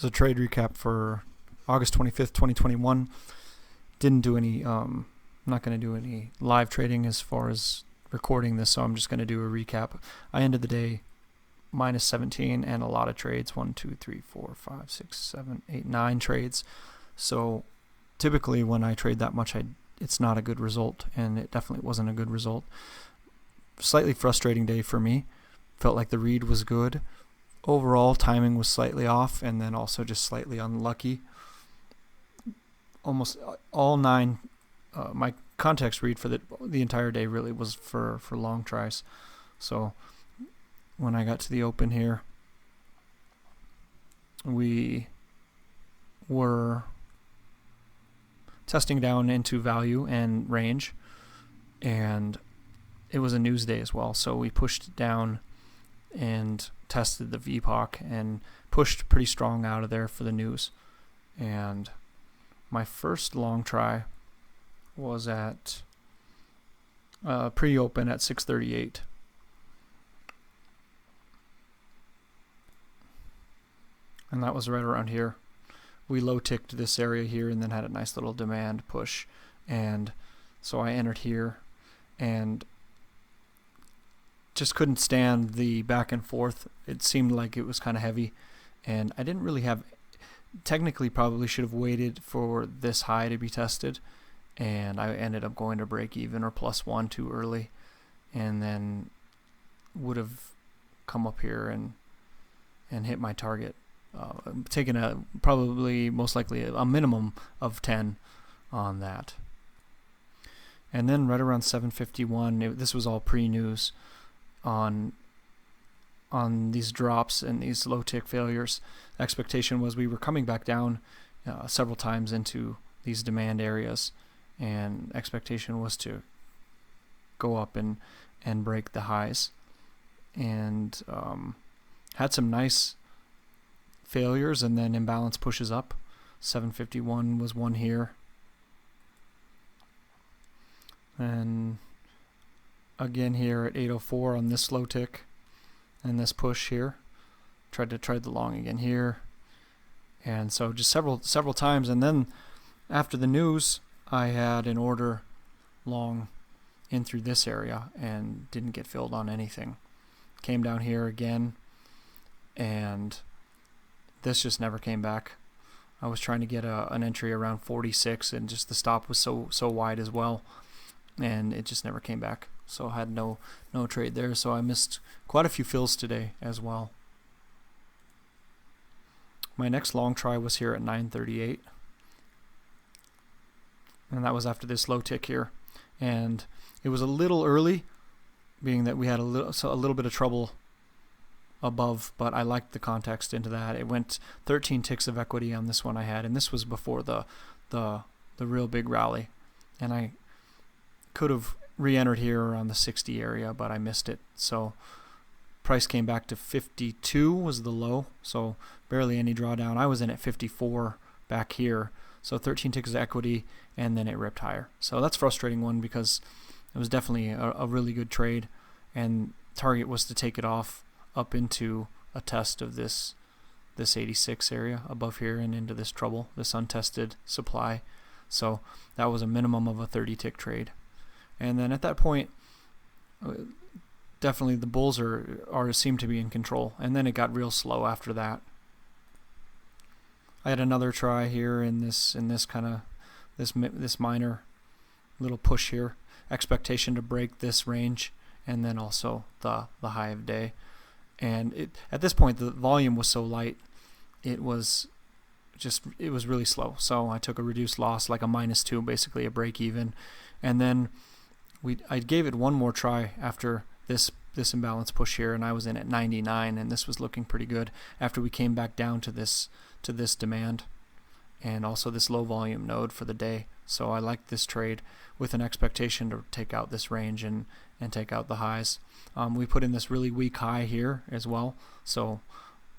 This is a trade recap for August 25th, 2021. Didn't do any, I'm not going to do any live trading as far as recording this, so I'm just going to do a recap. I ended the day minus 17 and a lot of trades. 1, 2, 3, 4, 5, 6, 7, 8, 9 trades. So typically when I trade that much, it's not a good result, and it definitely wasn't a good result. Slightly frustrating day for me. Felt like the read was good. Overall, timing was slightly off, and then also just slightly unlucky. Almost all 9, my context read for the entire day really was for long tries. So when I got to the open here, we were testing down into value and range, and it was a news day as well, so we pushed down and tested the VPOC and pushed pretty strong out of there for the news. And my first long try was at pre-open at 638. And that was right around here. We low ticked this area here and then had a nice little demand push. And so I entered here and just couldn't stand the back and forth. It seemed like it was kind of heavy, and I didn't really have, technically probably should have waited for this high to be tested, and I ended up going to break even or +1 too early, and then would have come up here and hit my target, taking a probably most likely a minimum of 10 on that. And then right around 7:51, this was all pre-news on these drops and these low tick failures. Expectation was we were coming back down several times into these demand areas, and expectation was to go up and break the highs, and had some nice failures and then imbalance pushes up. 751 was one here, and again here at 804 on this slow tick and this push here. Tried to trade the long again here, and so just several times. And then after the news, I had an order long in through this area and didn't get filled on anything. Came down here again, and this just never came back. I was trying to get an entry around 46, and just the stop was so wide as well, and it just never came back. So I had no trade there. So I missed quite a few fills today as well. My next long try was here at 938, and that was after this low tick here, and it was a little early, being that we had a little bit of trouble above, but I liked the context into that. It went 13 ticks of equity on this one I had, and this was before the real big rally, and I could have re-entered here around the 60 area, but I missed it. So price came back to 52 was the low, so barely any drawdown. I was in at 54 back here, so 13 ticks of equity, and then it ripped higher. So that's a frustrating one, because it was definitely a really good trade, and target was to take it off up into a test of this 86 area above here and into this trouble, this untested supply. So that was a minimum of a 30 tick trade. And then at that point, definitely the bulls seem to be in control. And then it got real slow after that. I had another try here in this kind of this minor little push here. Expectation to break this range, and then also the high of day. And at this point the volume was so light, it was really slow. So I took a reduced loss, like a -2, basically a break even, and then I gave it one more try after this imbalance push here, and I was in at 99, and this was looking pretty good after we came back down to this demand and also this low volume node for the day. So I liked this trade with an expectation to take out this range and take out the highs. We put in this really weak high here as well, so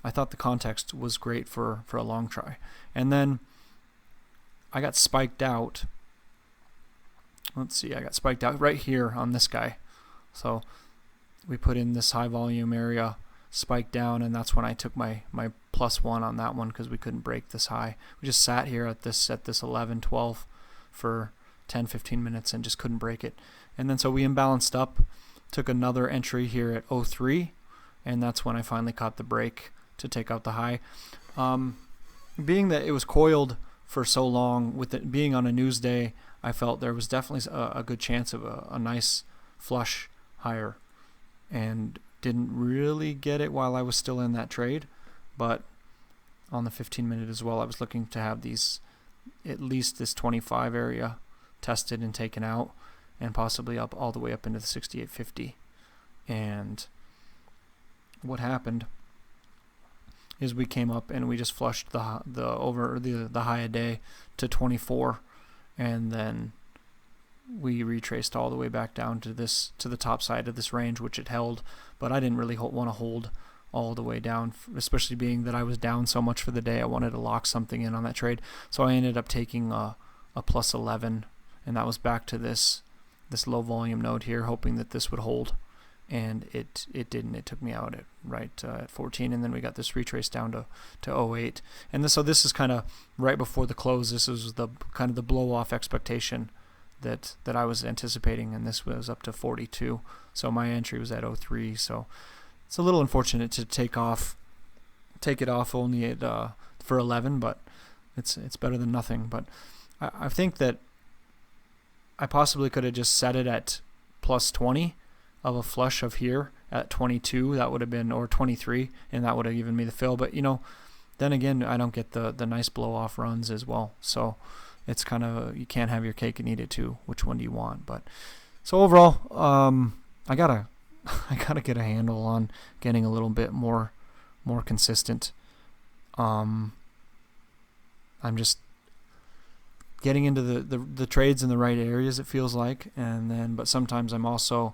I thought the context was great for a long try. And then I got spiked out. Let's see, I got spiked out right here on this guy. So we put in this high volume area spiked down, and that's when I took my +1 on that one because we couldn't break this high. We just sat here at this 11, 12 for 10, 15 minutes and just couldn't break it. And then so we imbalanced up, took another entry here at 03, and that's when I finally caught the break to take out the high. Being that it was coiled for so long, with it being on a news day, I felt there was definitely a good chance of a nice flush higher, and didn't really get it while I was still in that trade. But on the 15-minute as well, I was looking to have these, at least this 25 area tested and taken out, and possibly up all the way up into the 68.50. And what happened is we came up and we just flushed the high a day to 24, and then we retraced all the way back down to the top side of this range, which it held. But I didn't really want to hold all the way down, especially being that I was down so much for the day. I wanted to lock something in on that trade, so I ended up taking a +11, and that was back to this low volume node here, hoping that this would hold, and it didn't. It took me out at 14, and then we got this retrace down to 08, and so this is kind of right before the close. This was the kind of the blow off expectation that I was anticipating, and this was up to 42. So my entry was at 03. So it's a little unfortunate to take it off only at for 11, but it's better than nothing. But I think that I possibly could have just set it at +20 of a flush of here at 22. That would have been, or 23, and that would have given me the fill. But then again, I don't get the nice blow off runs as well. So it's kind of, you can't have your cake and eat it too. Which one do you want? But so overall, I gotta get a handle on getting a little bit more consistent. I'm just getting into the trades in the right areas, it feels like, but sometimes I'm also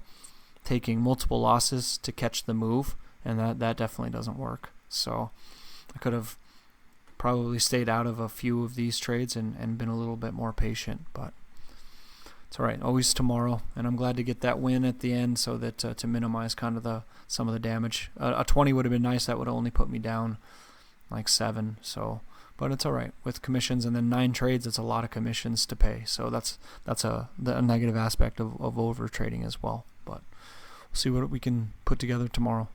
taking multiple losses to catch the move, and that definitely doesn't work. So I could have probably stayed out of a few of these trades and been a little bit more patient, but it's all right. Always tomorrow, and I'm glad to get that win at the end, so that to minimize kind of some of the damage. A 20 would have been nice. That would only put me down like 7. So, but it's all right with commissions, and then 9 trades. It's a lot of commissions to pay. So that's a negative aspect of over trading as well. But we'll see what we can put together tomorrow.